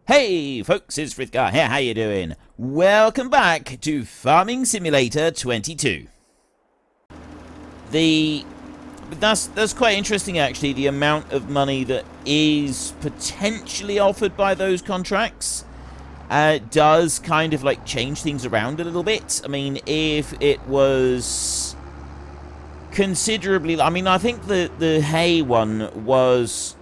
Hey folks, it's Frithgar here, how you doing? Welcome back to Farming Simulator 22. That's quite interesting actually, the amount of money that is potentially offered by those contracts. Does kind of like change things around a little bit. I mean, if it was considerably, I think the hay one was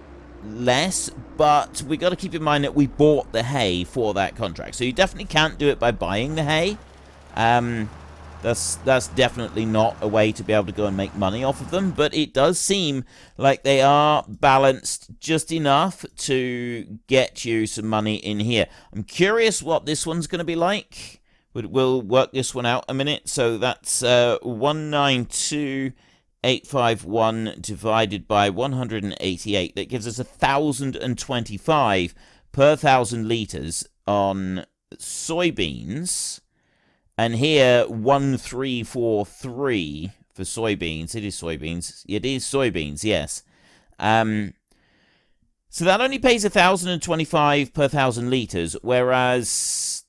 less, but we got to keep in mind that we bought the hay for that contract, so you definitely can't do it by buying the hay. That's definitely not a way to be able to go and make money off of them, but it does seem like they are balanced just enough to get you some money in here. I'm curious what this one's going to be like. We'll work this one out a minute. So that's 192,851 divided by 188. That gives us 1,025 per 1,000 litres on soybeans. And here, 1,343 for soybeans. It is soybeans. It is soybeans, yes. So that only pays 1,025 per 1,000 litres, whereas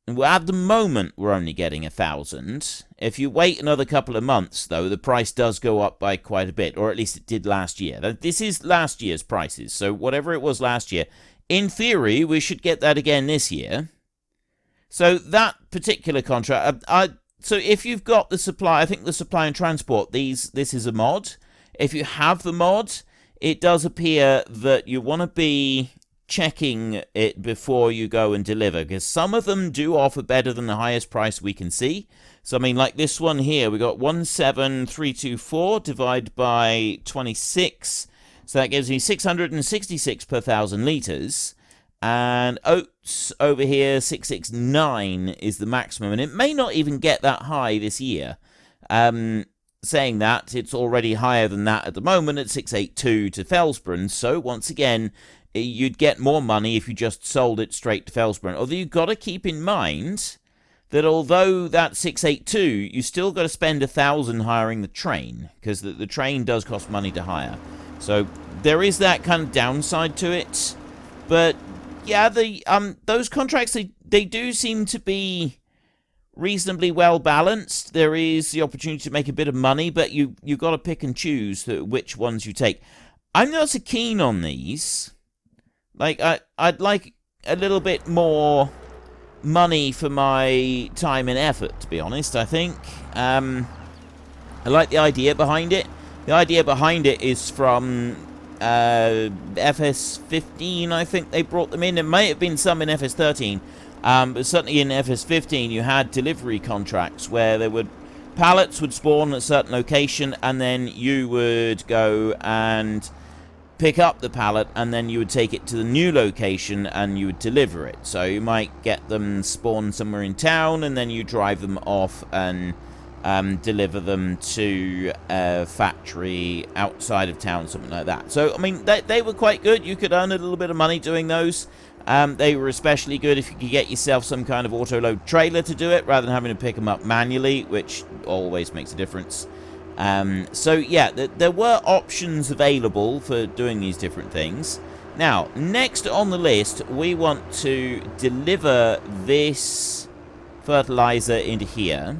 at the moment we're only getting 1,000. If you wait another couple of months, though, the price does go up by quite a bit, or at least it did last year. This is last year's prices, so whatever it was last year, in theory, we should get that again this year. So that particular contract, so if you've got the supply, I think the supply and transport, this is a mod. If you have the mod, it does appear that you want to be checking it before you go and deliver, because some of them do offer better than the highest price we can see. So, I mean, like this one here, we got 17324 divided by 26. So that gives me 666 per 1,000 litres. And oats over here, 669 is the maximum. And it may not even get that high this year. Saying that, it's already higher than that at the moment at 682 to Felsbrunn. So, once again, you'd get more money if you just sold it straight to Felsbrunn. Although you've got to keep in mind that although that's 682, you still got to spend 1,000 hiring the train. Because the train does cost money to hire. So, there is that kind of downside to it. But yeah, those contracts, they do seem to be reasonably well balanced. There is the opportunity to make a bit of money, but you got to pick and choose which ones you take. I'm not so keen on these. Like, I'd like a little bit more money for my time and effort, to be honest, I think. I like the idea behind it. The idea behind it is from FS15, I think they brought them in. There may have been some in FS13, but certainly in FS15 you had delivery contracts where pallets would spawn at a certain location, and then you would go and pick up the pallet, and then you would take it to the new location and you would deliver it. So you might get them spawn somewhere in town, and then you drive them off and deliver them to a factory outside of town, something like that. So, I mean, they were quite good. You could earn a little bit of money doing those. They were especially good if you could get yourself some kind of auto-load trailer to do it, rather than having to pick them up manually, which always makes a difference. So, yeah, there were options available for doing these different things. Now, next on the list, we want to deliver this fertilizer into here.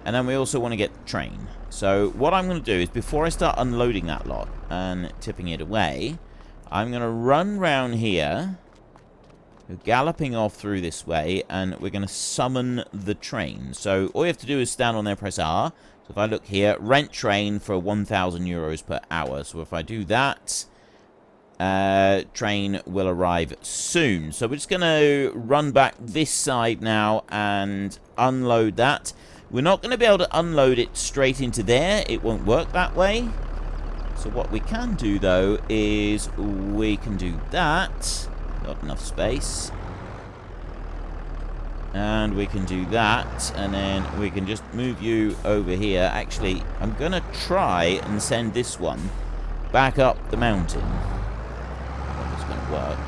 And then we also want to get the train. So what I'm going to do is, before I start unloading that lot and tipping it away, I'm going to run round here, galloping off through this way, and we're going to summon the train. So all you have to do is stand on there, press R. So if I look here, rent train for 1,000 euros per hour. So if I do that, train will arrive soon. So we're just going to run back this side now and unload that. We're not going to be able to unload it straight into there. It won't work that way. So what we can do, though, is we can do that. Not enough space. And we can do that. And then we can just move you over here. Actually, I'm going to try and send this one back up the mountain. I don't know if it's going to work.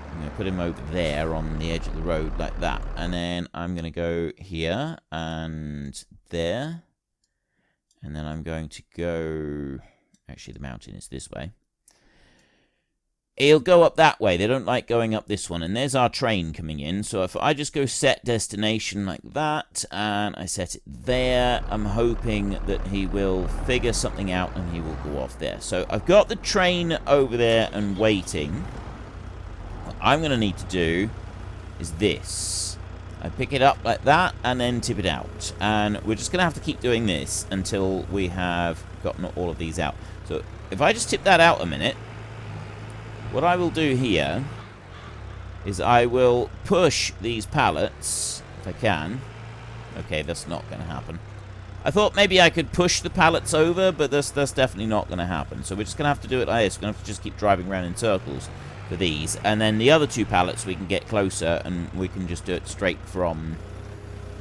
I'm going to put him over there on the edge of the road like that. And then I'm going to go here and there. And then I'm going to go... Actually, the mountain is this way. He'll go up that way. They don't like going up this one. And there's our train coming in. So if I just go set destination like that, and I set it there, I'm hoping that he will figure something out and he will go off there. So I've got the train over there and waiting. What I'm going to need to do is this. I pick it up like that and then tip it out. And we're just going to have to keep doing this until we have gotten all of these out. So if I just tip that out a minute, what I will do here is I will push these pallets, if I can. Okay, that's not going to happen. I thought maybe I could push the pallets over, but that's definitely not going to happen. So we're just going to have to do it like this. We're going to have to just keep driving around in circles for these. And then the other two pallets we can get closer, and we can just do it straight from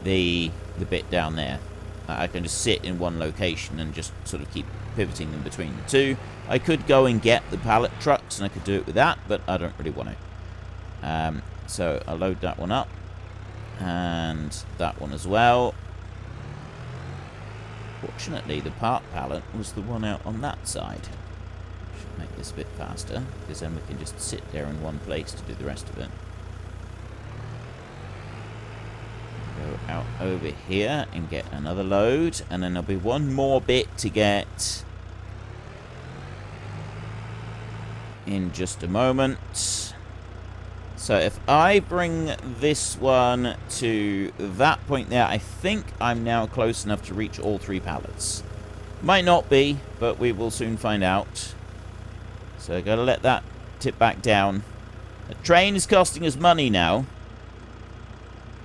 the bit down there. I can just sit in one location and just sort of keep pivoting them between the two. I could go and get the pallet trucks, and I could do it with that, but I don't really want to. So I'll load that one up, and that one as well. Fortunately, the part pallet was the one out on that side. Should make this a bit faster, because then we can just sit there in one place to do the rest of it. Go out over here and get another load, and then there'll be one more bit to get in just a moment. So if I bring this one to that point there, I think I'm now close enough to reach all three pallets. Might not be, but we will soon find out. So I've got to let that tip back down. The train is costing us money now.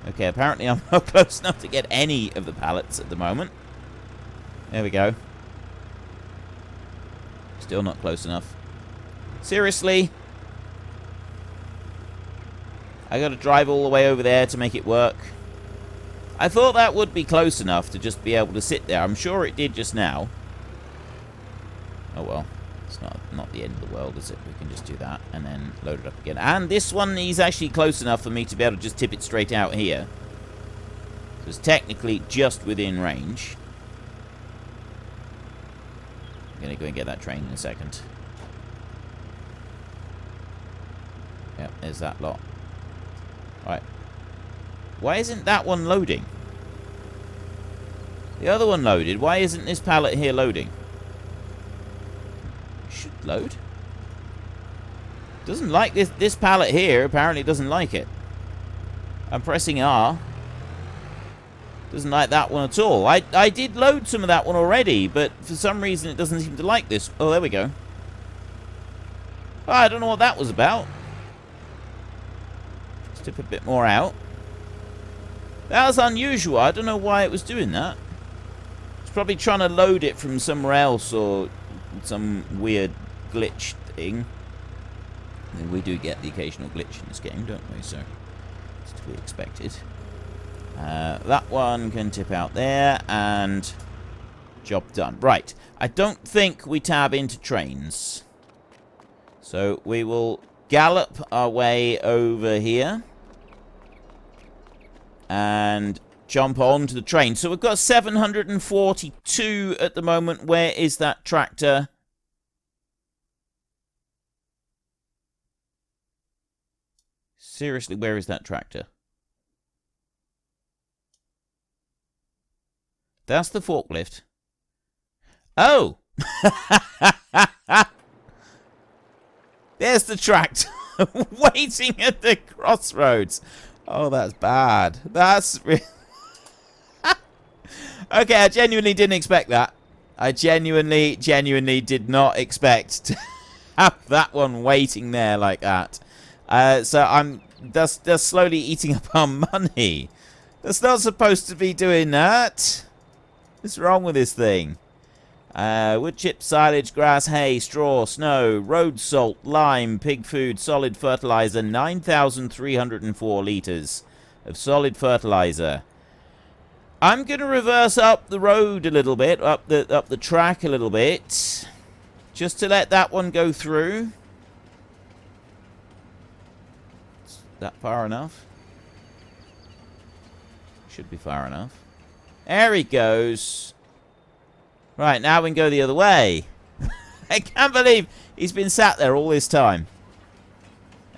Okay, apparently I'm not close enough to get any of the pallets at the moment. There we go. Still not close enough. Seriously? I gotta drive all the way over there to make it work. I thought that would be close enough to just be able to sit there. I'm sure it did just now. Oh well. It's not the end of the world, is it? We can just do that and then load it up again. And this one is actually close enough for me to be able to just tip it straight out here. So it's technically just within range. I'm gonna go and get that train in a second. Yep, there's that lot. Right. Why isn't that one loading? The other one loaded. Why isn't this pallet here loading? Should load. Doesn't like this pallet here. Apparently doesn't like it. I'm pressing R. Doesn't like that one at all. I did load some of that one already, but for some reason it doesn't seem to like this. Oh, there we go. Oh, I don't know what that was about. Let's tip a bit more out. That was unusual. I don't know why it was doing that. It's probably trying to load it from somewhere else or some weird glitch thing. And we do get the occasional glitch in this game, don't we? So it's to be expected. That one can tip out there, and job done. Right. I don't think we tab into trains. So we will gallop our way over here and jump onto the train. So we've got 742 at the moment. Where is that tractor? Seriously, where is that tractor? That's the forklift. Oh! There's the tractor waiting at the crossroads. Oh, that's bad. That's okay, I genuinely didn't expect that. I genuinely did not expect to have that one waiting there like that. So I'm that's slowly eating up our money. That's not supposed to be doing that. What's wrong with this thing? Wood chip, silage, grass, hay, straw, snow, road salt, lime, pig food, solid fertilizer, 9,304 litres of solid fertilizer. I'm going to reverse up the road a little bit, up the track a little bit, just to let that one go through. Is that far enough? Should be far enough. There he goes. Right, now we can go the other way. I can't believe he's been sat there all this time.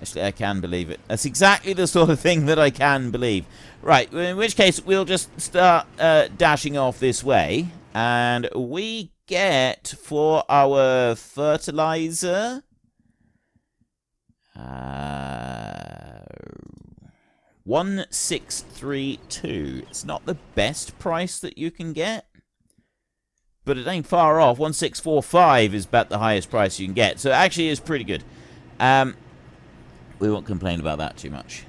Actually, I can believe it. That's exactly the sort of thing that I can believe. Right, in which case, we'll just start dashing off this way. And we get, for our fertilizer... 1632. It's not the best price that you can get, but it ain't far off. 1645 is about the highest price you can get, so it actually is pretty good. We won't complain about that too much.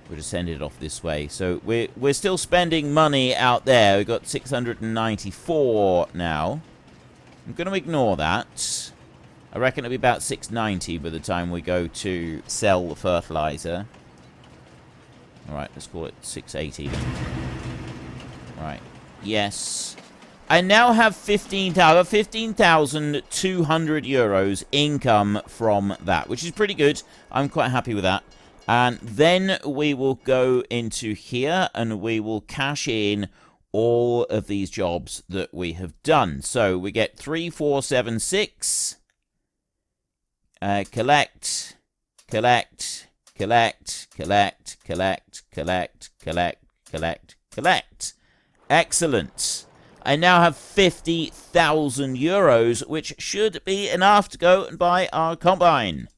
We'll just send it off this way. So we're still spending money out there. We've got 694 now. I'm going to ignore that. I reckon it'll be about 690 by the time we go to sell the fertilizer. Alright, let's call it 680 then. Right. Yes. I now have 15,200 euros income from that, which is pretty good. I'm quite happy with that. And then we will go into here and we will cash in all of these jobs that we have done. So we get 3476. Collect, collect, collect, collect, collect, collect, collect, collect, collect. Excellent. I now have 50,000 euros, which should be enough to go and buy our combine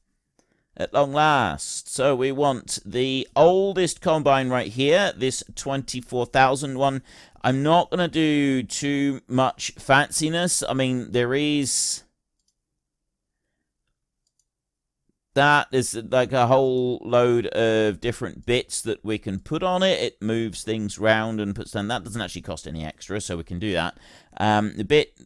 at long last. So we want the oldest combine right here, this 24,000 one. I'm not going to do too much fanciness. I mean, there is... that is like a whole load of different bits that we can put on it. It moves things round and puts them. That doesn't actually cost any extra, so we can do that. The bit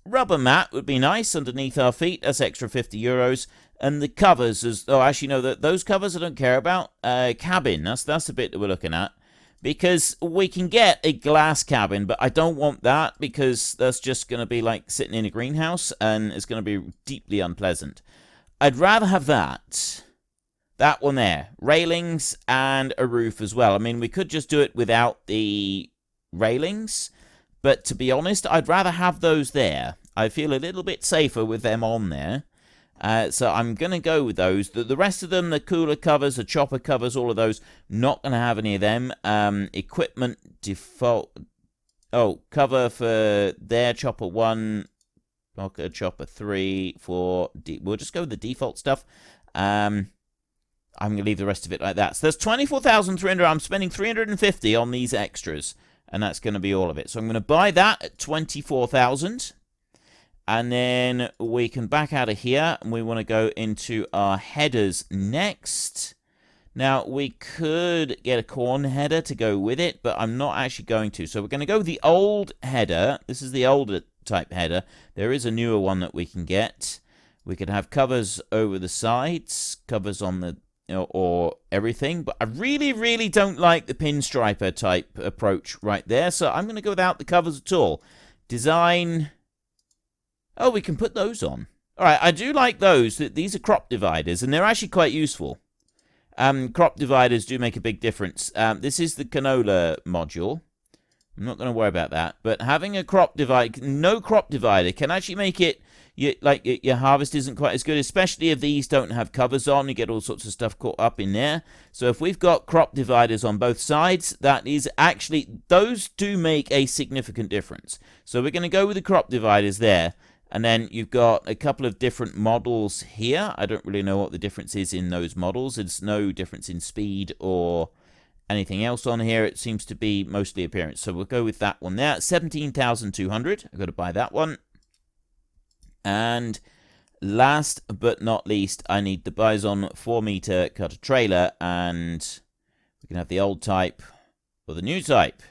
rubber mat would be nice underneath our feet. That's extra 50 euros. And the covers, actually no, those covers I don't care about. Cabin, that's the bit that we're looking at. Because we can get a glass cabin, but I don't want that because that's just going to be like sitting in a greenhouse and it's going to be deeply unpleasant. I'd rather have that one there, railings and a roof as well. I mean, we could just do it without the railings, but to be honest, I'd rather have those there. I feel a little bit safer with them on there. So I'm going to go with those. The rest of them, the cooler covers, the chopper covers, all of those, not going to have any of them. Equipment default. Oh, cover for their chopper 1. Chopper 3, 4, we'll just go with the default stuff. I'm going to leave the rest of it like that. So there's 24,300. I'm spending 350 on these extras, and that's going to be all of it. So I'm going to buy that at 24,000, and then we can back out of here, and we want to go into our headers next. Now, we could get a corn header to go with it, but I'm not actually going to. So we're going to go with the old header. This is the older type header. There is a newer one that we can get. We could have covers over the sides, covers on the, or everything. But I really, really don't like the pinstriper type approach right there. So I'm going to go without the covers at all. Design. Oh, we can put those on. All right, I do like those. These are crop dividers, and they're actually quite useful. Crop dividers do make a big difference. This is the canola module. I'm not going to worry about that. But having a crop divider, no crop divider, can actually make it, your harvest isn't quite as good, especially if these don't have covers on. You get all sorts of stuff caught up in there. So if we've got crop dividers on both sides, that is actually, those do make a significant difference. So we're going to go with the crop dividers there. And then you've got a couple of different models here. I don't really know what the difference is in those models. There's no difference in speed or anything else on here. It seems to be mostly appearance. So we'll go with that one there. 17,200. I've got to buy that one. And last but not least, I need the Bison 4-meter cutter trailer. And we can have the old type or the new type.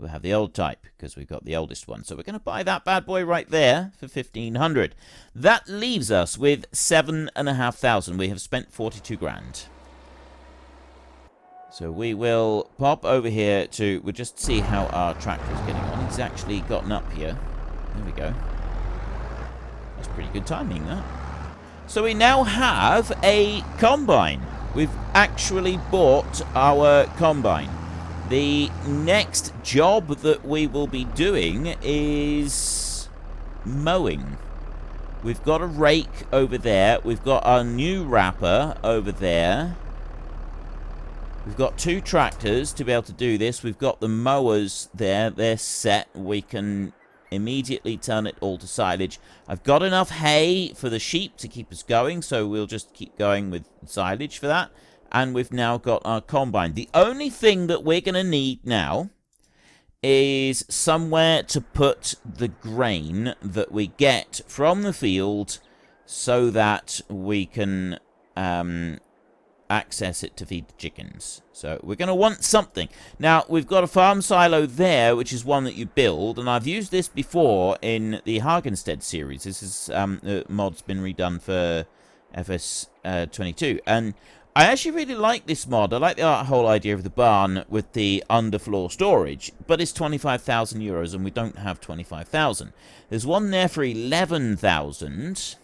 We'll have the old type because we've got the oldest one. So we're going to buy that bad boy right there for 1,500. That leaves us with 7,500. We have spent 42 grand. So we will pop over here to, we'll just see how our tractor is getting on. He's actually gotten up here. There we go. That's pretty good timing, that. So we now have a combine. We've actually bought our combine. The next job that we will be doing is mowing. We've got a rake over there. We've got our new wrapper over there. We've got 2 tractors to be able to do this. We've got the mowers there. They're set. We can immediately turn it all to silage. I've got enough hay for the sheep to keep us going, so we'll just keep going with silage for that. And we've now got our combine. The only thing that we're going to need now is somewhere to put the grain that we get from the field so that we can access it to feed the chickens. So we're going to want something. Now, we've got a farm silo there, which is one that you build, and I've used this before in the Hagenstead series. This is the mod's been redone for FS22, and I actually really like this mod. I like the whole idea of the barn with the underfloor storage, but it's 25,000 euros, and we don't have 25,000. There's one there for 11,000,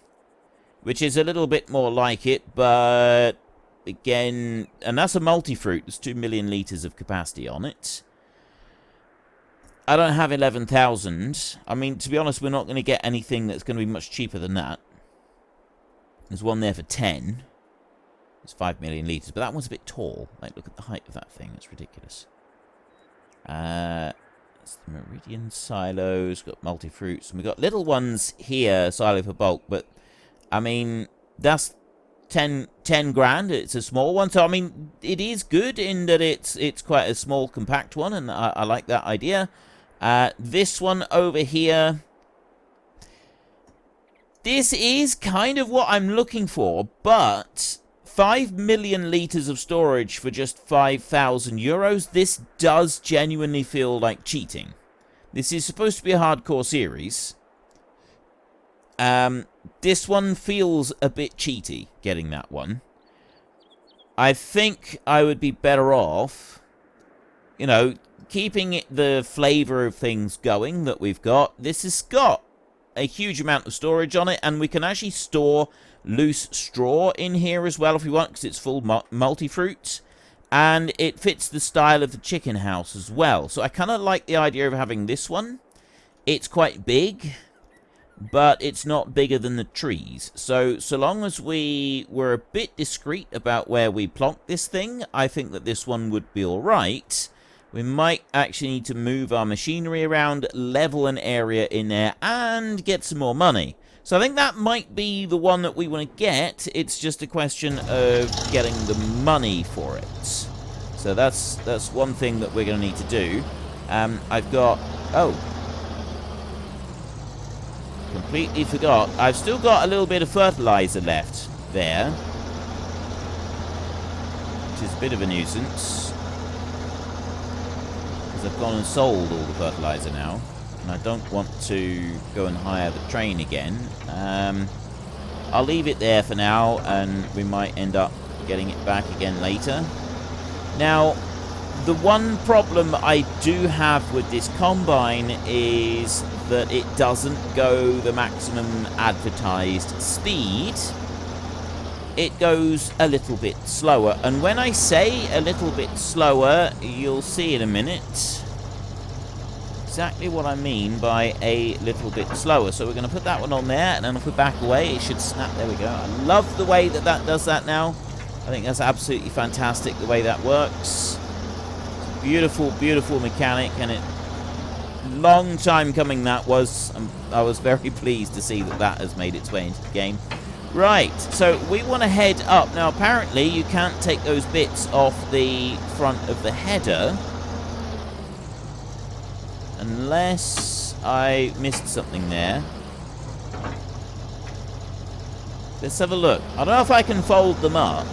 which is a little bit more like it, but again, and that's a multi-fruit. There's 2 million litres of capacity on it. I don't have 11,000. I mean, to be honest, we're not going to get anything that's going to be much cheaper than that. There's one there for 10. It's 5 million litres, but that one's a bit tall. Like, look at the height of that thing. It's ridiculous. It's the Meridian silos. Got multi-fruits. And we've got little ones here, silo for bulk. But, I mean, that's 10 grand. It's a small one. So, I mean, it is good in that it's quite a small, compact one. And I like that idea. This one over here. This is kind of what I'm looking for, but 5 million litres of storage for just 5,000 euros. This does genuinely feel like cheating. This is supposed to be a hardcore series. This one feels a bit cheaty, getting that one. I think I would be better off, you know, keeping the flavour of things going that we've got. This has got a huge amount of storage on it, and we can actually store loose straw in here as well if we want, because it's full multi-fruit, and it fits the style of the chicken house as well. So I kind of like the idea of having this one. It's quite big, but it's not bigger than the trees. So long as we were a bit discreet about where we plonk this thing, I think that this one would be alright. We might actually need to move our machinery around, level an area in there, and get some more money. So I think that might be the one that we want to get. It's just a question of getting the money for it. So that's one thing that we're going to need to do. I've got... Oh. Completely forgot. I've still got a little bit of fertilizer left there, which is a bit of a nuisance, because I've gone and sold all the fertilizer now. And I don't want to go and hire the train again. I'll leave it there for now, and we might end up getting it back again later. Now, the one problem I do have with this combine is that it doesn't go the maximum advertised speed. It goes a little bit slower. And when I say a little bit slower, you'll see in a minute exactly what I mean by a little bit slower. So we're going to put that one on there, and then if we back away, it should snap. There we go. I love the way that that does that now. I think that's absolutely fantastic the way that works. Beautiful, beautiful mechanic, and it long time coming that was. I was very pleased to see that that has made its way into the game. Right, so we want to head up. Now apparently you can't take those bits off the front of the header unless I missed something there. Let's have a look. I don't know if I can fold them up.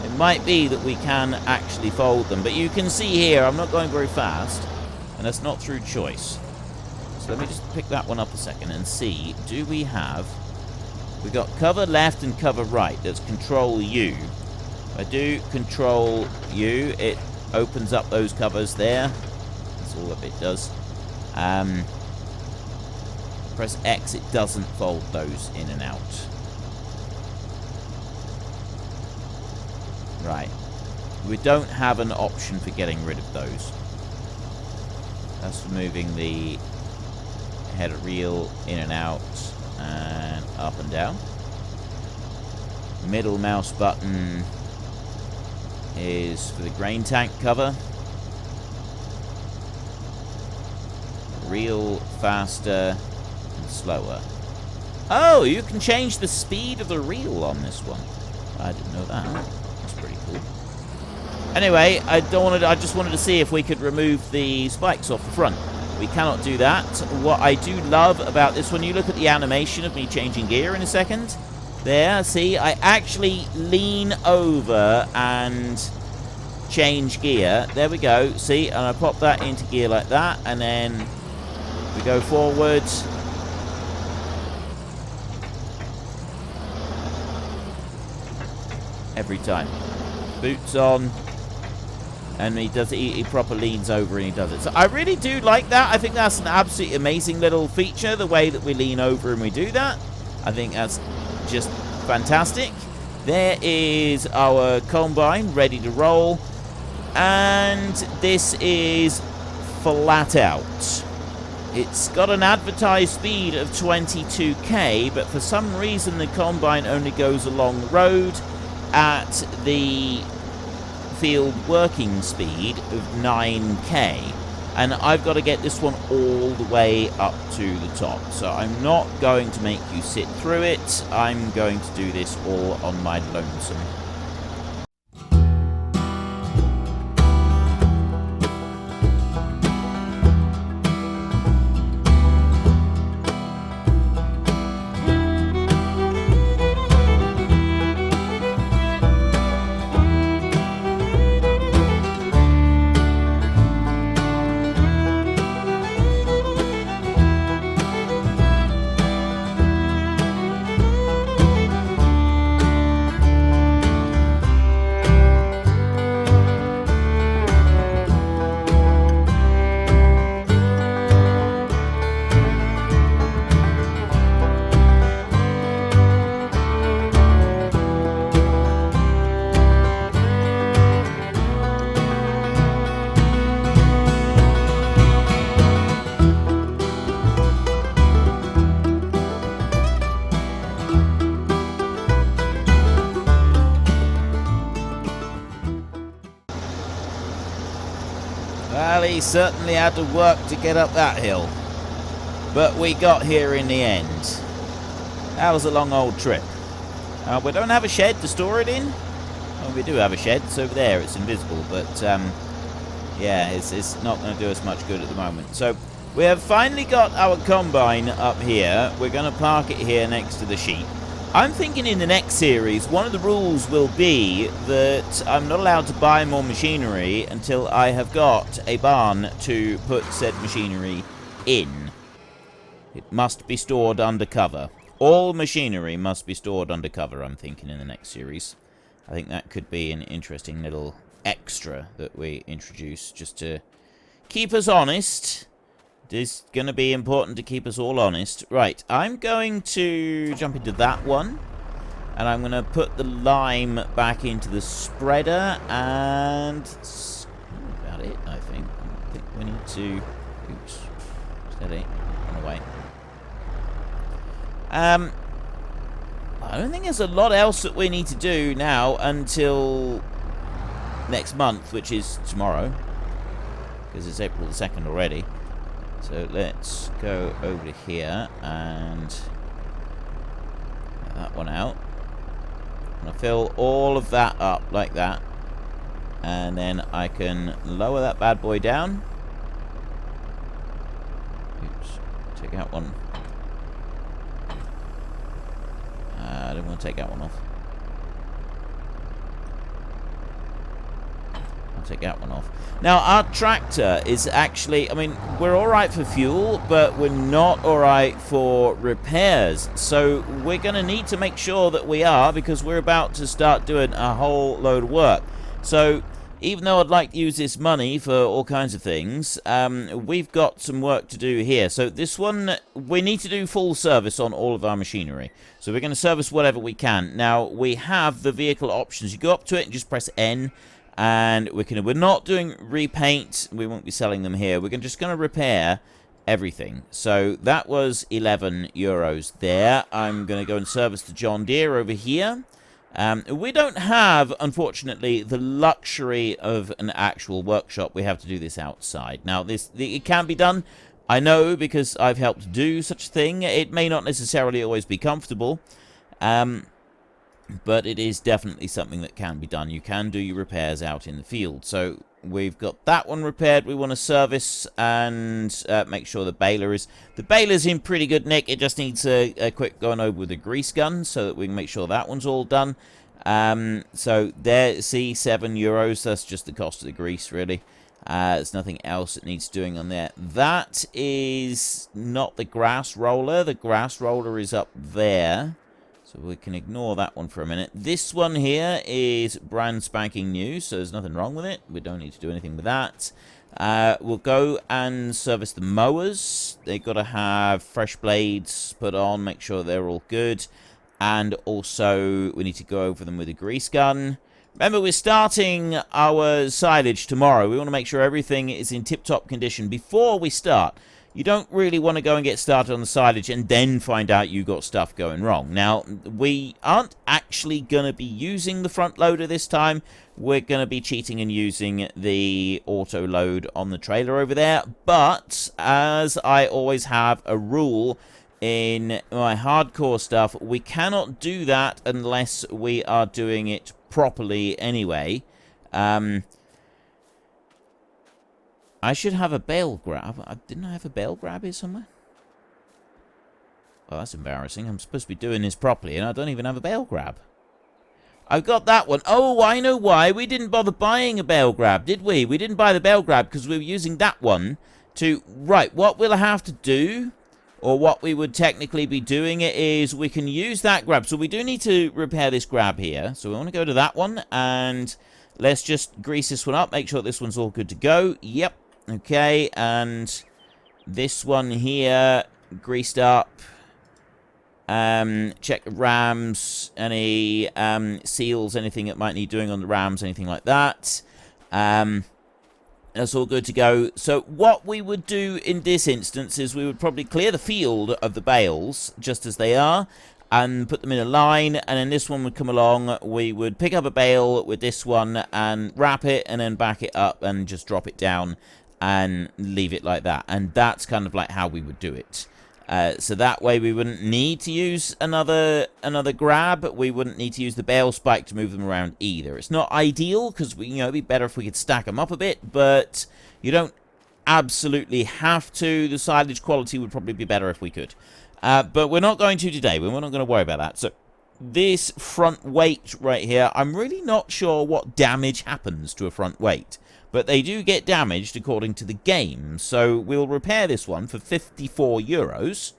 It might be that we can actually fold them, but you can see here I'm not going very fast, and that's not through choice. So let me just pick that one up a second and see, do we have... We've got cover left and cover right. That's Control U. If I do Control U, it opens up those covers there. That's all that it does. Press X, it doesn't fold those in and out. Right. We don't have an option for getting rid of those. That's removing the header reel in and out. and up and down. Middle mouse button is for the grain tank cover. Reel faster and slower. Oh, you can change the speed of the reel on this one. I didn't know that. That's pretty cool. Anyway, I just wanted to see if we could remove the spikes off the front. We cannot do that. What I do love about this one, you look at the animation of me changing gear in a second. There, see, I actually lean over and change gear. There we go, see, and I pop that into gear like that, and then we go forward. Every time. Boots on. And he does it, he proper leans over and he does it. So I really do like that. I think that's an absolutely amazing little feature, the way that we lean over and we do that. I think that's just fantastic. There is our combine ready to roll. And this is flat out. It's got an advertised speed of 22k, but for some reason the combine only goes along the road at the field working speed of 9k, and I've got to get this one all the way up to the top. So I'm not going to make you sit through it. I'm going to do this all on my lonesome. Well, he certainly had to work to get up that hill. But we got here in the end. That was a long old trip. We don't have a shed to store it in. Well, we do have a shed. It's over there. It's invisible. But, yeah, it's not going to do us much good at the moment. So, we have finally got our combine up here. We're going to park it here next to the sheep. I'm thinking in the next series, one of the rules will be that I'm not allowed to buy more machinery until I have got a barn to put said machinery in. It must be stored under cover. All machinery must be stored under cover, I'm thinking, in the next series. I think that could be an interesting little extra that we introduce just to keep us honest. It is going to be important to keep us all honest. Right, I'm going to jump into that one. And I'm going to put the lime back into the spreader. And that's about it, I think. I think we need to... Oops. Steady. Run away. I don't think there's a lot else that we need to do now until next month, which is tomorrow. Because it's April the 2nd already. So let's go over to here and get that one out. I'm going to fill all of that up like that. And then I can lower that bad boy down. Oops. Take out one. I didn't want to take that one off. I'll take that one off. Now, our tractor is actually, I mean, we're alright for fuel, but we're not alright for repairs. So we're going to need to make sure that we are, because we're about to start doing a whole load of work. So even though I'd like to use this money for all kinds of things, we've got some work to do here. So this one, we need to do full service on all of our machinery. So we're going to service whatever we can. Now, we have the vehicle options. You go up to it and just press N. And we're not doing repaint. We won't be selling them here. We're just going to repair everything. So that was 11 euros there. I'm going to go and service the John Deere over here. We don't have, unfortunately, the luxury of an actual workshop. We have to do this outside. Now, it can be done, I know, because I've helped do such a thing. It may not necessarily always be comfortable, but it is definitely something that can be done. You can do your repairs out in the field. So we've got that one repaired. We want to service and make sure the baler's in pretty good nick. It just needs a quick going over with a grease gun so that we can make sure that one's all done. So there, see, 7 euros. That's just the cost of the grease, really. There's nothing else that needs doing on there. That is not the grass roller. The grass roller is up there. So we can ignore that one for a minute. This one here is brand spanking new, so there's nothing wrong with it. We don't need to do anything with that. We'll go and service the mowers. They've got to have fresh blades put on, make sure they're all good. And also, we need to go over them with a grease gun. Remember, we're starting our silage tomorrow. We want to make sure everything is in tip-top condition before we start. You don't really want to go and get started on the silage and then find out you got stuff going wrong. Now, we aren't actually going to be using the front loader this time. We're going to be cheating and using the auto load on the trailer over there. But, as I always have a rule in my hardcore stuff, we cannot do that unless we are doing it properly anyway. I should have a bale grab. Didn't I have a bale grab here somewhere? Well, that's embarrassing. I'm supposed to be doing this properly, and I don't even have a bale grab. I've got that one. Oh, I know why. We didn't bother buying a bale grab, did we? We didn't buy the bale grab because we were using that one to... Right, what we'll have to do, or what we would technically be doing, is we can use that grab. So we do need to repair this grab here. So we want to go to that one, and let's just grease this one up. Make sure this one's all good to go. Yep. Okay, and this one here, greased up. Check the rams, any seals, anything that might need doing on the rams, anything like that. That's all good to go. So what we would do in this instance is we would probably clear the field of the bales, just as they are, and put them in a line, and then this one would come along. We would pick up a bale with this one and wrap it, and then back it up and just drop it down and leave it like that. And that's kind of like how we would do it. So that way we wouldn't need to use another grab. We wouldn't need to use the bale spike to move them around either. It's not ideal because it'd be better if we could stack them up a bit, but you don't absolutely have to. The silage quality would probably be better if we could. But we're not going to today. We're not going to worry about that. So this front weight right here, I'm really not sure what damage happens to a front weight. But they do get damaged according to the game. So we'll repair this one for 54 euros.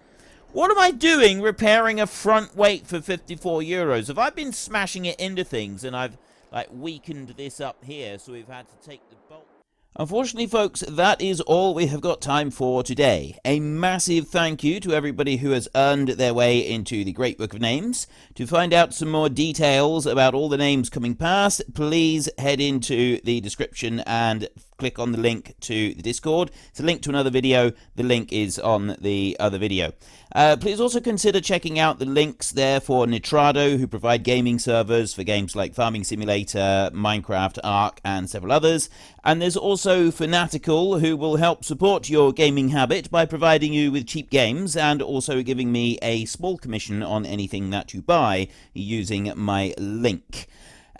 What am I doing repairing a front weight for 54 euros? Have I been smashing it into things and I've weakened this up here, so we've had to take the bolt? Unfortunately, folks, that is all we have got time for today. A massive thank you to everybody who has earned their way into the Great Book of Names. To find out some more details about all the names coming past, please head into the description and click on the link to the Discord. It's a link to another video. The link is on the other video. Please also consider checking out the links there for Nitrado, who provide gaming servers for games like Farming Simulator, Minecraft, Ark, and several others. And there's also Fanatical, who will help support your gaming habit by providing you with cheap games and also giving me a small commission on anything that you buy using my link.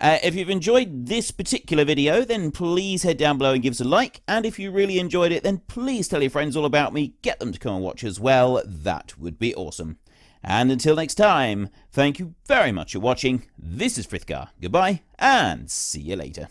If you've enjoyed this particular video, then please head down below and give us a like. And if you really enjoyed it, then please tell your friends all about me. Get them to come and watch as well. That would be awesome. And until next time, thank you very much for watching. This is Frithgar. Goodbye, and see you later.